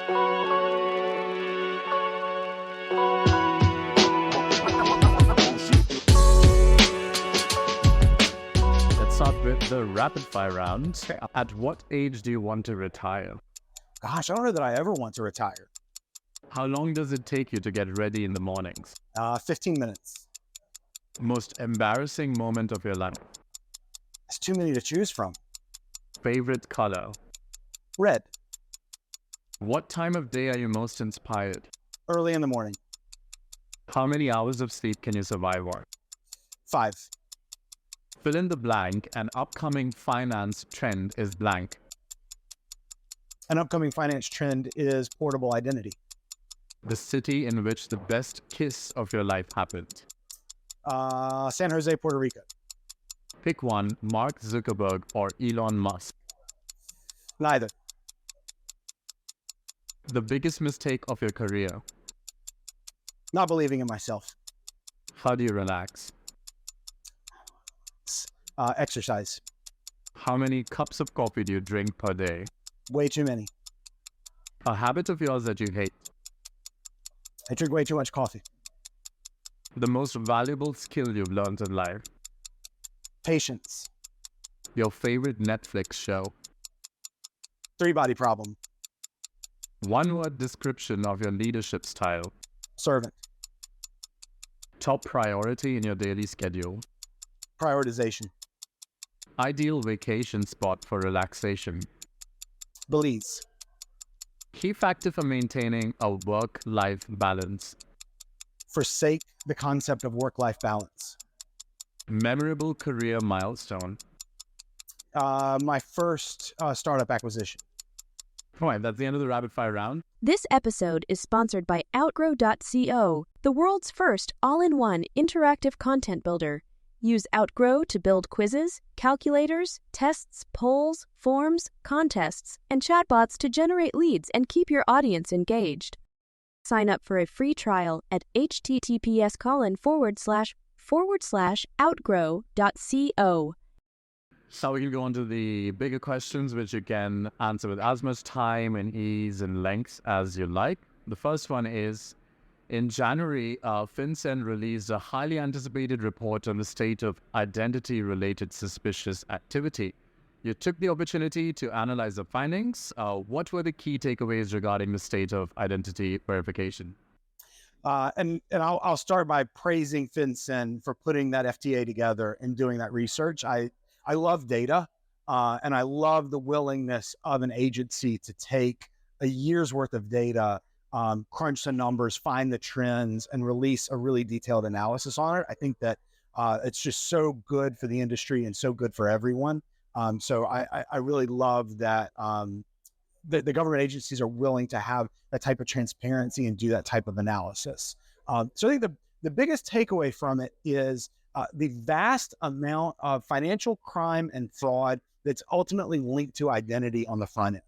Let's start with the rapid fire round. At what age do you want to retire? Gosh, I don't know that I ever want to retire. How long does it take you to get ready in the mornings? 15 minutes. Most embarrassing moment of your life? It's too many to choose from. Favorite color? Red. What time of day are you most inspired? Early in the morning. How many hours of sleep can you survive on? 5. Fill in the blank. An upcoming finance trend is blank. An upcoming finance trend is portable identity. The city in which the best kiss of your life happened. San Jose, Puerto Rico. Pick one, Mark Zuckerberg or Elon Musk. Neither. The biggest mistake of your career. Not believing in myself. How do you relax? Exercise. How many cups of coffee do you drink per day? Way too many. A habit of yours that you hate. I drink way too much coffee. The most valuable skill you've learned in life. Patience. Your favorite Netflix show. 3-Body Problem. One-word description of your leadership style. Servant. Top priority in your daily schedule. Prioritization. Ideal vacation spot for relaxation. Belize. Key factor for maintaining a work-life balance. Forsake the concept of work-life balance. Memorable career milestone. My first startup acquisition. All right, that's the end of the rapid fire round. This episode is sponsored by Outgrow.co, the world's first all-in-one interactive content builder. Use Outgrow to build quizzes, calculators, tests, polls, forms, contests, and chatbots to generate leads and keep your audience engaged. Sign up for a free trial at https://outgrow.co. So we can go on to the bigger questions, which you can answer with as much time and ease and length as you like. The first one is, in January, FinCEN released a highly anticipated report on the state of identity-related suspicious activity. You took the opportunity to analyze the findings. What were the key takeaways regarding the state of identity verification? And I'll start by praising FinCEN for putting that FTA together and doing that research. I love data, and I love the willingness of an agency to take a year's worth of data, crunch the numbers, find the trends, and release a really detailed analysis on it. I think that it's just so good for the industry and so good for everyone. So I really love that the government agencies are willing to have that type of transparency and do that type of analysis. So I think the biggest takeaway from it is the vast amount of financial crime and fraud that's ultimately linked to identity on the front end.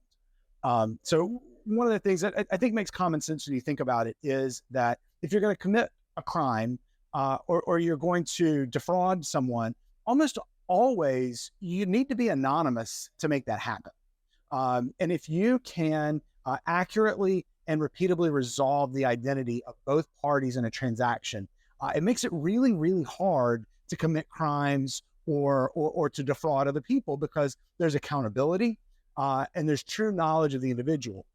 So one of the things that I think makes common sense when you think about it is that if you're going to commit a crime or you're going to defraud someone, almost always you need to be anonymous to make that happen. And if you can accurately and repeatably resolve the identity of both parties in a transaction, it makes it really, really hard to commit crimes or to defraud other people, because there's accountability and there's true knowledge of the individual.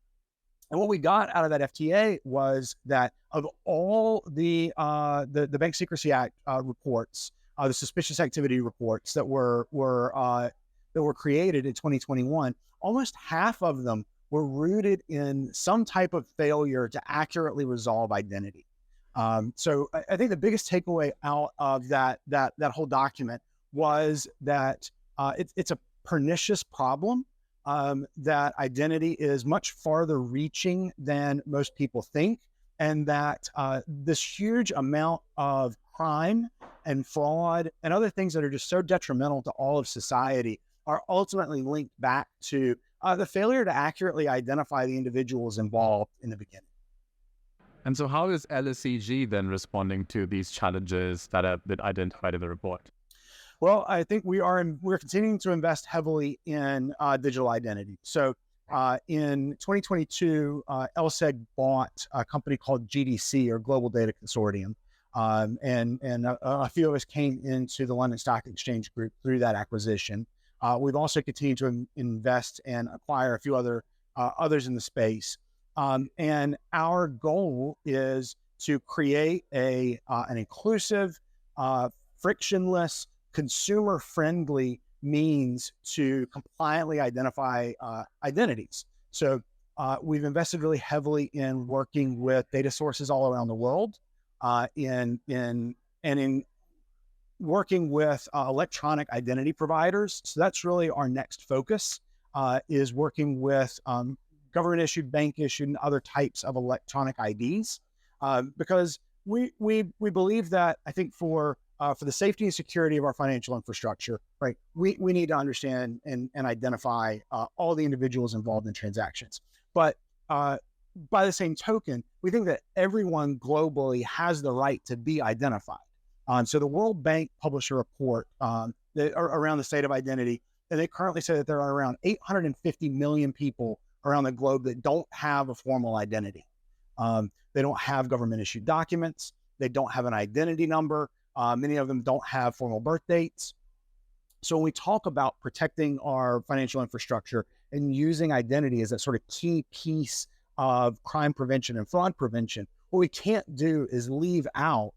And what we got out of that FTA was that of all the Bank Secrecy Act reports, the suspicious activity reports that were created in 2021, almost half of them were rooted in some type of failure to accurately resolve identity. So I think the biggest takeaway out of that whole document was that it's a pernicious problem, that identity is much farther reaching than most people think, and that this huge amount of crime and fraud and other things that are just so detrimental to all of society are ultimately linked back to the failure to accurately identify the individuals involved in the beginning. And so how is LSEG then responding to these challenges that have been identified in the report? Well, I think we're continuing to invest heavily in digital identity. So In 2022, LSEG bought a company called GDC, or Global Data Consortium. And a few of us came into the London Stock Exchange Group through that acquisition. We've also continued to invest and acquire a few others in the space. And our goal is to create an inclusive, frictionless, consumer-friendly means to compliantly identify identities. So we've invested really heavily in working with data sources all around the world, in working with electronic identity providers. So that's really our next focus, is working with government issued, bank issued, and other types of electronic IDs, because we believe that, I think, for the safety and security of our financial infrastructure, right, we need to understand and identify all the individuals involved in transactions. But by the same token, we think that everyone globally has the right to be identified. So the World Bank published a report around the state of identity, and they currently say that there are around 850 million people around the globe that don't have a formal identity. They don't have government issued documents. They don't have an identity number. Many of them don't have formal birth dates. So when we talk about protecting our financial infrastructure and using identity as a sort of key piece of crime prevention and fraud prevention, what we can't do is leave out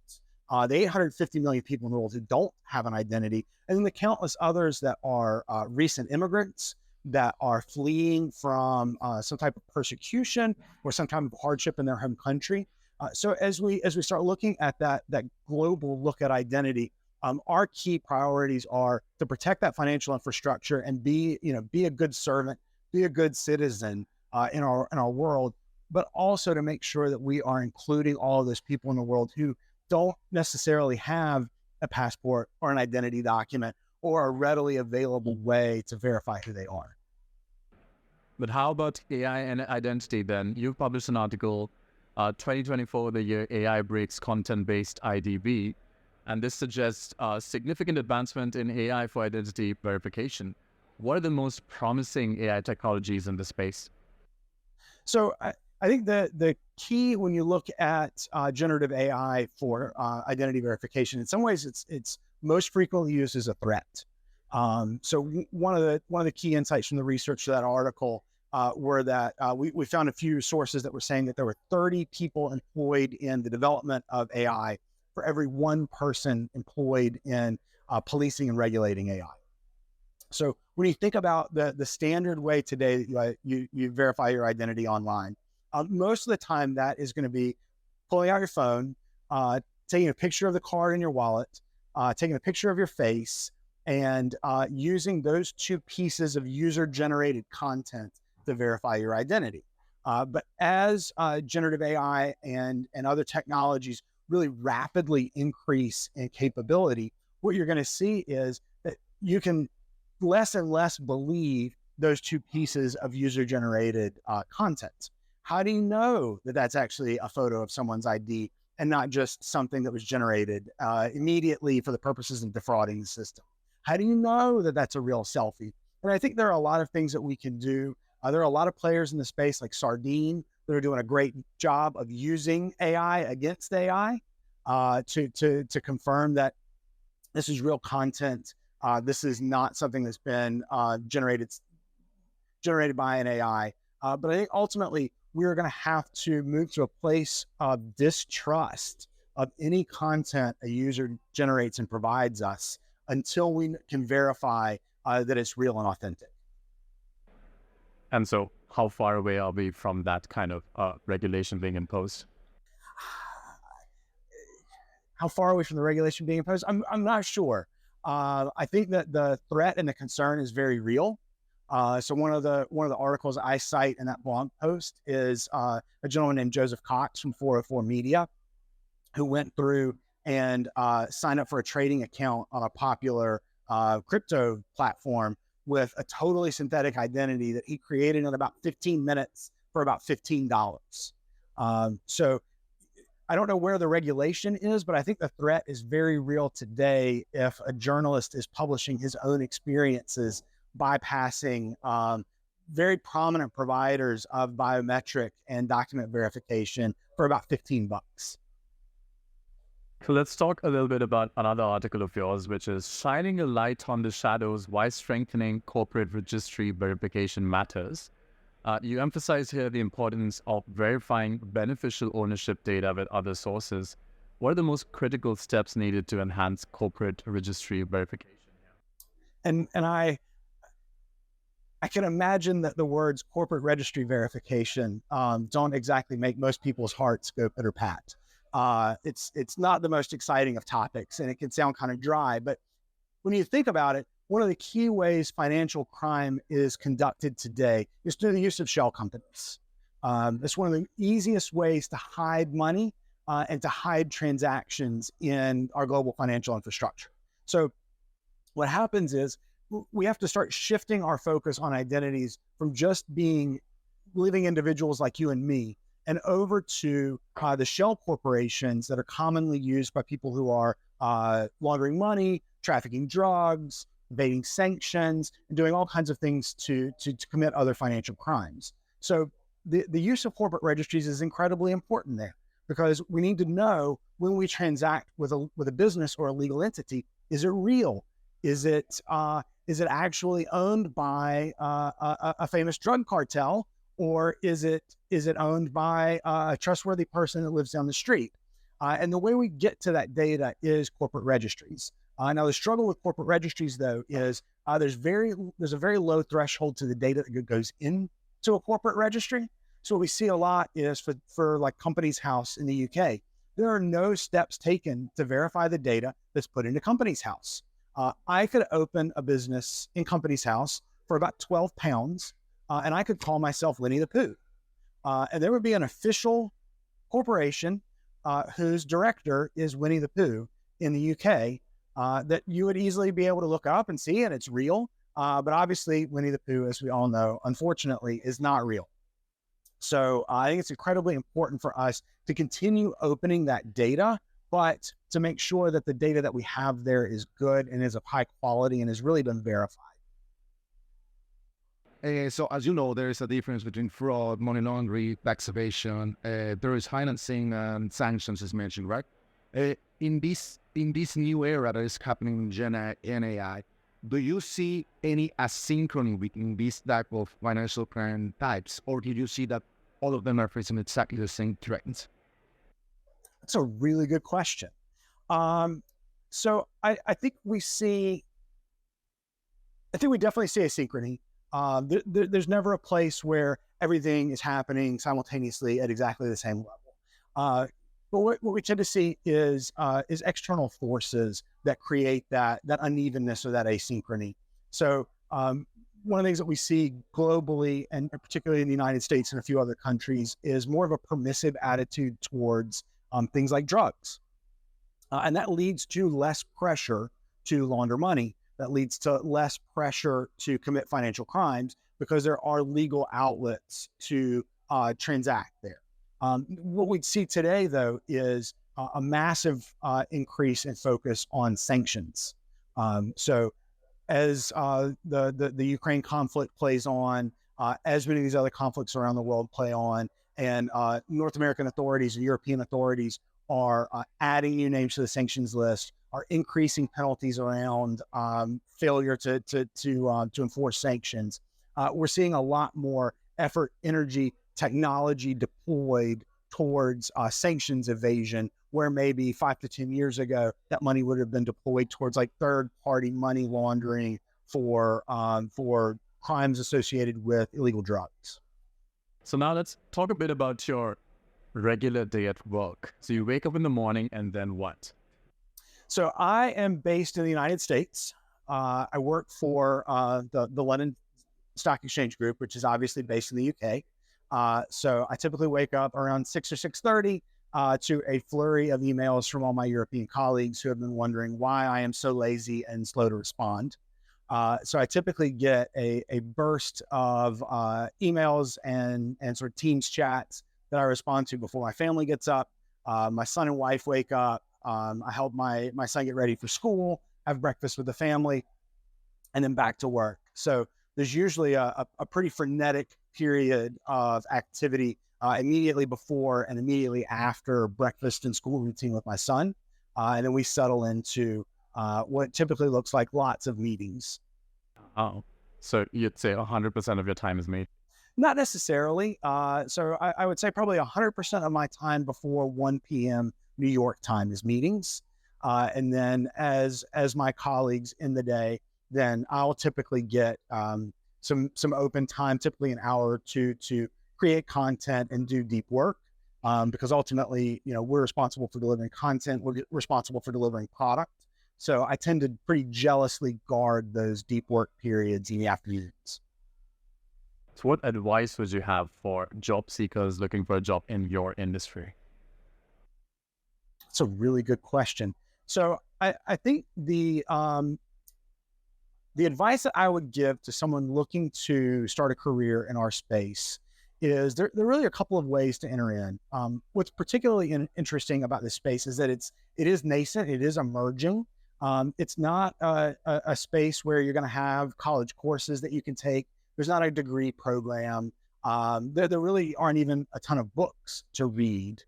the 850 million people in the world who don't have an identity, and then the countless others that are recent immigrants that are fleeing from some type of persecution or some type of hardship in their home country. So as we start looking at that global look at identity, our key priorities are to protect that financial infrastructure and be a good servant, be a good citizen in our world, but also to make sure that we are including all of those people in the world who don't necessarily have a passport or an identity document or a readily available way to verify who they are. But how about AI and identity then? You've published an article, 2024, the year AI breaks content-based IDB, and this suggests significant advancement in AI for identity verification. What are the most promising AI technologies in the space? So I think the key when you look at generative AI for identity verification, in some ways it's most frequently used as a threat. So one of the key insights from the research of that article were that we found a few sources that were saying that there were 30 people employed in the development of AI for every one person employed in policing and regulating AI. So when you think about the standard way today that you verify your identity online, most of the time that is going to be pulling out your phone, taking a picture of the card in your wallet, taking a picture of your face, and using those two pieces of user-generated content to verify your identity. But as generative AI and other technologies really rapidly increase in capability, what you're going to see is that you can less and less believe those two pieces of user-generated content. How do you know that that's actually a photo of someone's ID and not just something that was generated immediately for the purposes of defrauding the system? How do you know that that's a real selfie? And I think there are a lot of things that we can do. There are a lot of players in the space like Sardine that are doing a great job of using AI against AI to confirm that this is real content. This is not something that's been generated by an AI. But I think ultimately we're going to have to move to a place of distrust of any content a user generates and provides us until we can verify that it's real and authentic. And so how far away are we from that kind of regulation being imposed? How far away from the regulation being imposed? I'm not sure. I think that the threat and the concern is very real. So one of the articles I cite in that blog post is a gentleman named Joseph Cox from 404 Media, who went through and signed up for a trading account on a popular crypto platform with a totally synthetic identity that he created in about 15 minutes for about $15. So I don't know where the regulation is, but I think the threat is very real today if a journalist is publishing his own experiences bypassing very prominent providers of biometric and document verification for about $15. So let's talk a little bit about another article of yours, which is shining a light on the shadows why strengthening corporate registry verification matters. You emphasize here the importance of verifying beneficial ownership data with other sources. What are the most critical steps needed to enhance corporate registry verification here? And I can imagine that the words corporate registry verification don't exactly make most people's hearts go pitter pat. It's not the most exciting of topics, and it can sound kind of dry. But when you think about it, one of the key ways financial crime is conducted today is through the use of shell companies. It's one of the easiest ways to hide money and to hide transactions in our global financial infrastructure. So what happens is we have to start shifting our focus on identities from just being living individuals like you and me and over to the shell corporations that are commonly used by people who are laundering money, trafficking drugs, evading sanctions, and doing all kinds of things to commit other financial crimes. So the use of corporate registries is incredibly important there, because we need to know when we transact with a business or a legal entity, is it real? Is it actually owned by a famous drug cartel, or is it owned by a trustworthy person that lives down the street? And the way we get to that data is corporate registries. Now, the struggle with corporate registries, though, is there's a very low threshold to the data that goes into a corporate registry. So what we see a lot is for like Companies House in the UK, there are no steps taken to verify the data that's put into Companies House. I could open a business in Companies House for about £12, and I could call myself Winnie the Pooh. And there would be an official corporation whose director is Winnie the Pooh in the UK that you would easily be able to look up and see, and it's real. But obviously, Winnie the Pooh, as we all know, unfortunately, is not real. So I think it's incredibly important for us to continue opening that data, but to make sure that the data that we have there is good and is of high quality and has really been verified. So as you know, there is a difference between fraud, money laundering, tax evasion. There is financing and sanctions, as mentioned, right? In this new era that is happening in Gen AI, do you see any asynchrony between these type of financial crime types, or do you see that all of them are facing exactly the same threats? That's a really good question. So I think we definitely see asynchrony. There's never a place where everything is happening simultaneously at exactly the same level. But what we tend to see is external forces that create that unevenness or that asynchrony. So one of the things that we see globally, and particularly in the United States and a few other countries, is more of a permissive attitude towards things like drugs. And that leads to less pressure to launder money. That leads to less pressure to commit financial crimes because there are legal outlets to transact there. What we see today, though, is a massive increase in focus on sanctions. So as the Ukraine conflict plays on, as many of these other conflicts around the world play on, and North American authorities and European authorities are adding new names to the sanctions list, are increasing penalties around failure to enforce sanctions. We're seeing a lot more effort, energy, technology deployed towards sanctions evasion, where maybe 5 to 10 years ago, that money would have been deployed towards like third-party money laundering for crimes associated with illegal drugs. So now let's talk a bit about your regular day at work. So you wake up in the morning and then what? So I am based in the United States. I work for the London Stock Exchange Group, which is obviously based in the UK. So I typically wake up around 6 or 6:30 to a flurry of emails from all my European colleagues who have been wondering why I am so lazy and slow to respond. So I typically get a burst of emails and sort of Teams chats that I respond to before my family gets up. My son and wife wake up. I help my son get ready for school, have breakfast with the family, and then back to work. So there's usually a pretty frenetic period of activity immediately before and immediately after breakfast and school routine with my son. And then we settle into what typically looks like lots of meetings. Oh, so you'd say 100% of your time is made? Not necessarily. So I would say probably 100% of my time before 1 p.m. New York time is meetings. And then as my colleagues in the day, then I'll typically get some open time, typically an hour or two, to create content and do deep work. Because ultimately, we're responsible for delivering content. We're responsible for delivering product. So I tend to pretty jealously guard those deep work periods in the afternoons. So what advice would you have for job seekers looking for a job in your industry? That's a really good question. So I think the advice that I would give to someone looking to start a career in our space is there are really a couple of ways to enter in. What's particularly interesting about this space is that it is nascent, it is emerging. It's not a space where you're going to have college courses that you can take. There's not a degree program. There really aren't even a ton of books to read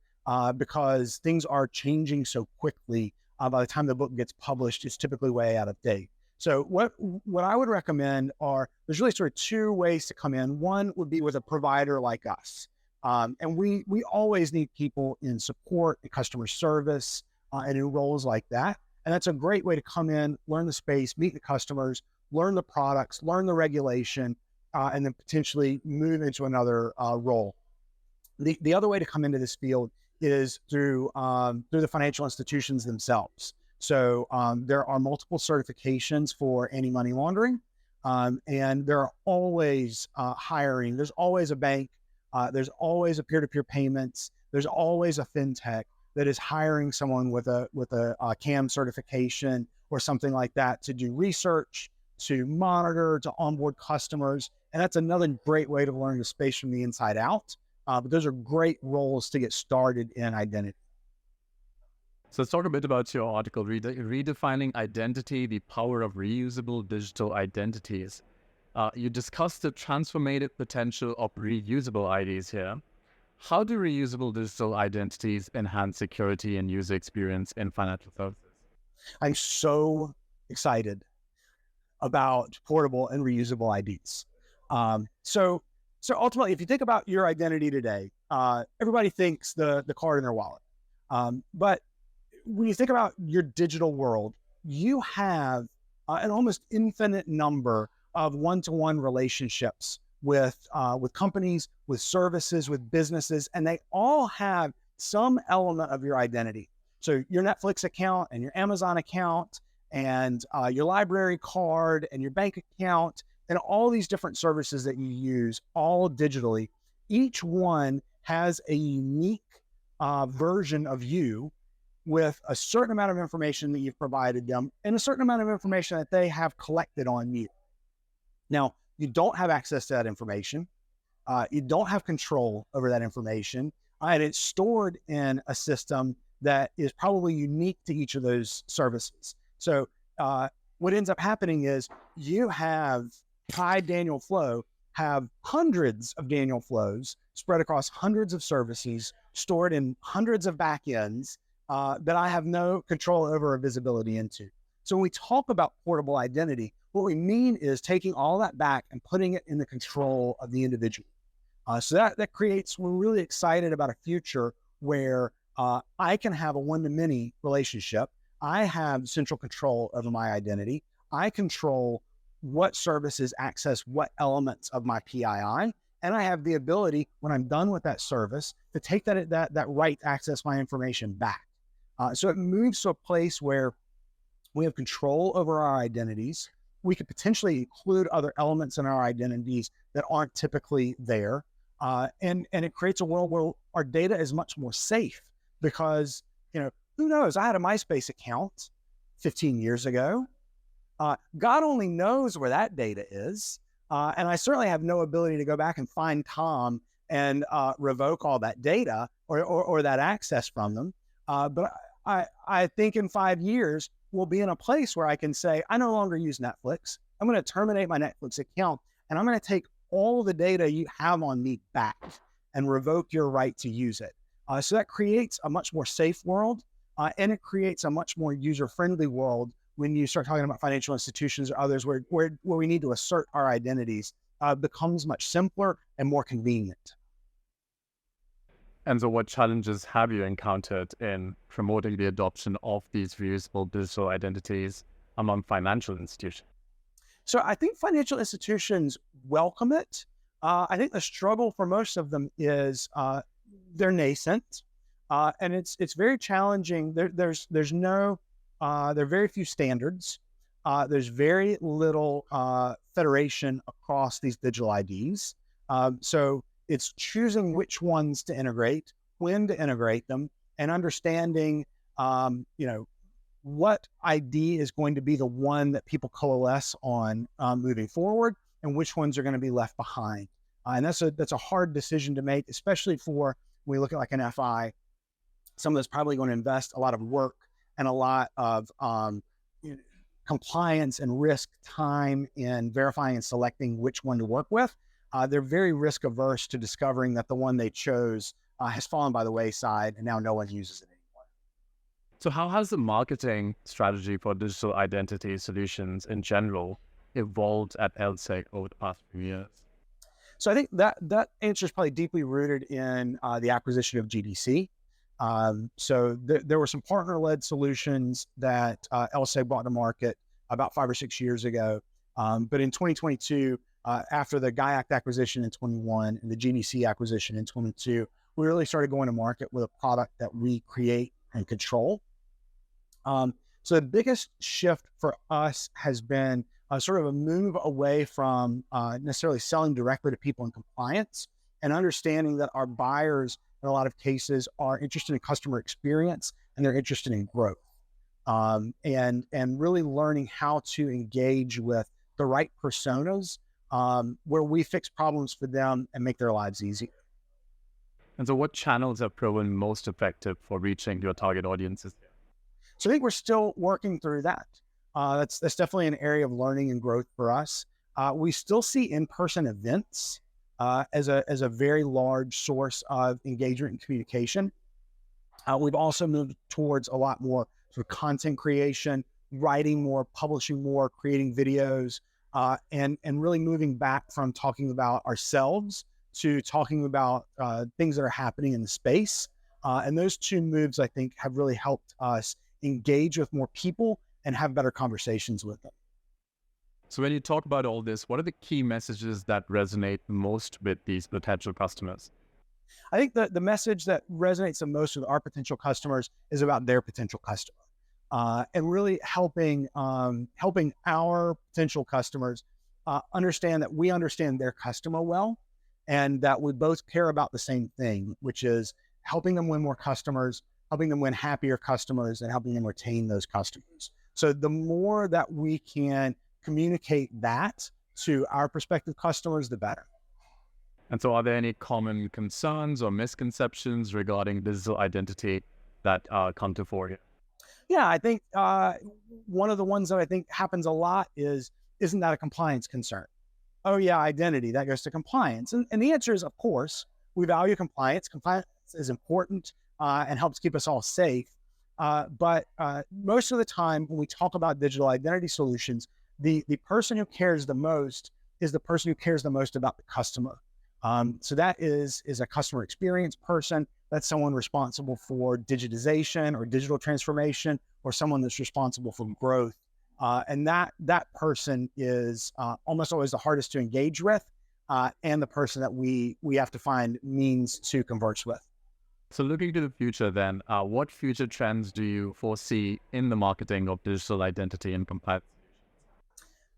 because things are changing so quickly. By the time the book gets published, it's typically way out of date. So what I would recommend there's really sort of two ways to come in. One would be with a provider like us. And we always need people in support and customer service and in roles like that. And that's a great way to come in, learn the space, meet the customers, learn the products, learn the regulation, and then potentially move into another role. The other way to come into this field is through the financial institutions themselves. So there are multiple certifications for anti-money laundering, and there are always hiring. There's always a bank. There's always a peer-to-peer payments. There's always a fintech that is hiring someone with a CAM certification or something like that to do research, to monitor, to onboard customers. And that's another great way to learn the space from the inside out. But those are great roles to get started in identity. So let's talk a bit about your article, Redefining Identity, the Power of Reusable Digital Identities. You discussed the transformative potential of reusable IDs here. How do reusable digital identities enhance security and user experience in financial services? I'm so excited about portable and reusable IDs. So ultimately, if you think about your identity today, everybody thinks the card in their wallet. But when you think about your digital world, you have an almost infinite number of one-to-one relationships with companies, with services, with businesses, and they all have some element of your identity. So your Netflix account and your Amazon account and your library card and your bank account and all these different services that you use all digitally, each one has a unique version of you with a certain amount of information that you've provided them and a certain amount of information that they have collected on you. Now, you don't have access to that information. You don't have control over that information. And it's stored in a system that is probably unique to each of those services. So what ends up happening is Daniel Flowe have hundreds of Daniel Flowes spread across hundreds of services, stored in hundreds of backends that I have no control over or visibility into. So when we talk about portable identity, what we mean is taking all that back and putting it in the control of the individual. So that creates, we're really excited about a future where I can have a one-to-many relationship. I have central control over my identity. I control what services access what elements of my PII. And I have the ability, when I'm done with that service, to take that right to access my information back. So it moves to a place where we have control over our identities. We could potentially include other elements in our identities that aren't typically there. And it creates a world where our data is much more safe because, who knows? I had a MySpace account 15 years ago. God only knows where that data is. And I certainly have no ability to go back and find Tom and revoke all that data or that access from them. But I think in 5 years, we'll be in a place where I can say, I no longer use Netflix. I'm going to terminate my Netflix account. and I'm going to take all the data you have on me back and revoke your right to use it. So that creates a much more safe world, and it creates a much more user-friendly world when you start talking about financial institutions or others where we need to assert our identities. Becomes much simpler and more convenient. And so what challenges have you encountered in promoting the adoption of these reusable digital identities among financial institutions? So I think financial institutions welcome it. I think the struggle for most of them is they're nascent, and it's very challenging. There are very few standards. There's very little federation across these digital IDs. So it's choosing which ones to integrate, when to integrate them, and understanding, what ID is going to be the one that people coalesce on moving forward, and which ones are going to be left behind. And that's a hard decision to make, especially for when we look at like an FI, someone that's probably going to invest a lot of work and a lot of compliance and risk time in verifying and selecting which one to work with. They're very risk averse to discovering that the one they chose has fallen by the wayside and now no one uses it anymore. So how has the marketing strategy for digital identity solutions in general evolved at LSEG over the past few years? So I think that answer is probably deeply rooted in the acquisition of GDC. So there were some partner-led solutions that LSEG brought to market about 5 or 6 years ago. But in 2022, after the GUIACT acquisition in 21 and the GDC acquisition in 22, we really started going to market with a product that we create and control. So the biggest shift for us has been sort of a move away from necessarily selling directly to people in compliance, and understanding that our buyers in a lot of cases are interested in customer experience and they're interested in growth, and really learning how to engage with the right personas where we fix problems for them and make their lives easier. And so what channels have proven most effective for reaching your target audiences? So I think we're still working through that. That's definitely an area of learning and growth for us. We still see in-person events as a very large source of engagement and communication. We've also moved towards a lot more sort of content creation, writing more, publishing more, creating videos, and really moving back from talking about ourselves to talking about things that are happening in the space. And those two moves, I think, have really helped us engage with more people and have better conversations with them. So when you talk about all this, what are the key messages that resonate most with these potential customers? I think that the message that resonates the most with our potential customers is about their potential customer, and really helping our potential customers understand that we understand their customer well, and that we both care about the same thing, which is helping them win more customers, helping them win happier customers, and helping them retain those customers. So the more that we can communicate that to our prospective customers, the better. And so are there any common concerns or misconceptions regarding digital identity that come to fore here? Yeah, I think one of the ones that I think happens a lot is, isn't that a compliance concern? Oh yeah, identity, that goes to compliance. And the answer is, of course, we value compliance. Compliance is important and helps keep us all safe. But most of the time when we talk about digital identity solutions, the person who cares the most is the person who cares the most about the customer. So that is a customer experience person. That's someone responsible for digitization or digital transformation, or someone that's responsible for growth. And that person is almost always the hardest to engage with, and the person that we have to find means to converse with. So looking to the future then, what future trends do you foresee in the marketing of digital identity and compliance?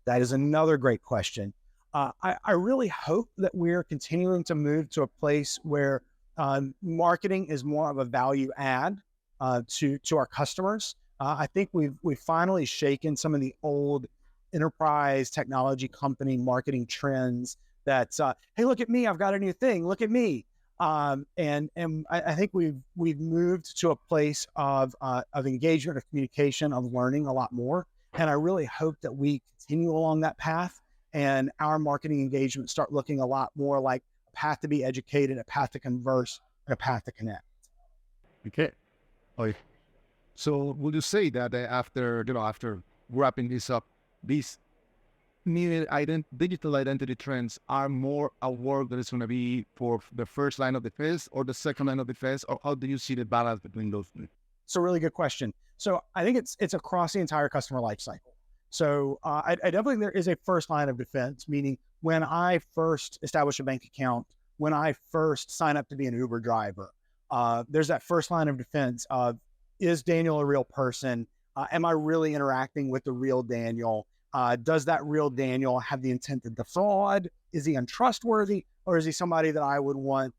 That is another great question. I really hope that we're continuing to move to a place where marketing is more of a value add to our customers. I think we've finally shaken some of the old enterprise technology company marketing trends that, hey, look at me, I've got a new thing, look at me. And I think we've moved to a place of engagement, of communication, of learning a lot more. And I really hope that we continue along that path and our marketing engagement start looking a lot more like a path to be educated, a path to converse, and a path to connect. Okay. Okay. So would you say that after wrapping this up, these new digital identity trends are more a work that is going to be for the first line of defense or the second line of defense, or how do you see the balance between those two? It's a really good question. So I think it's across the entire customer life cycle. So I definitely think there is a first line of defense, meaning when I first establish a bank account, when I first sign up to be an Uber driver, there's that first line of defense of, is Daniel a real person? Am I really interacting with the real Daniel? Does that real Daniel have the intent to defraud? Is he untrustworthy? Or is he somebody that I would want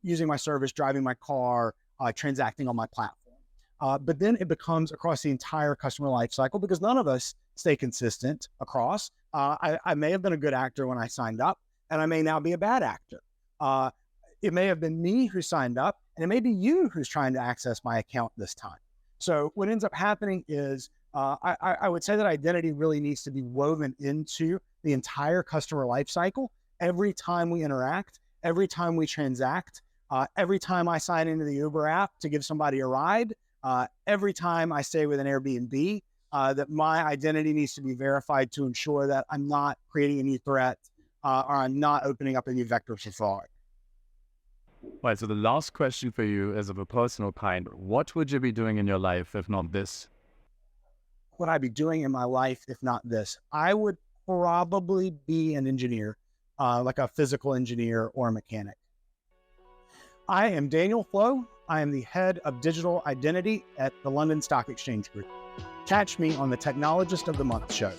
using my service, driving my car, transacting on my platform? But then it becomes across the entire customer life cycle, because none of us stay consistent across. I may have been a good actor when I signed up, and I may now be a bad actor. It may have been me who signed up, and it may be you who's trying to access my account this time. So what ends up happening is I would say that identity really needs to be woven into the entire customer life cycle. Every time we interact, every time we transact, every time I sign into the Uber app to give somebody a ride, every time I stay with an Airbnb, that my identity needs to be verified to ensure that I'm not creating any threat or I'm not opening up any vectors for fraud. Right, so the last question for you is of a personal kind. What would you be doing in your life if not this? What I'd be doing in my life if not this? I would probably be an engineer, like a physical engineer or a mechanic. I am Daniel Flowe. I am the head of digital identity at the London Stock Exchange Group. Catch me on the Technologist of the Month show.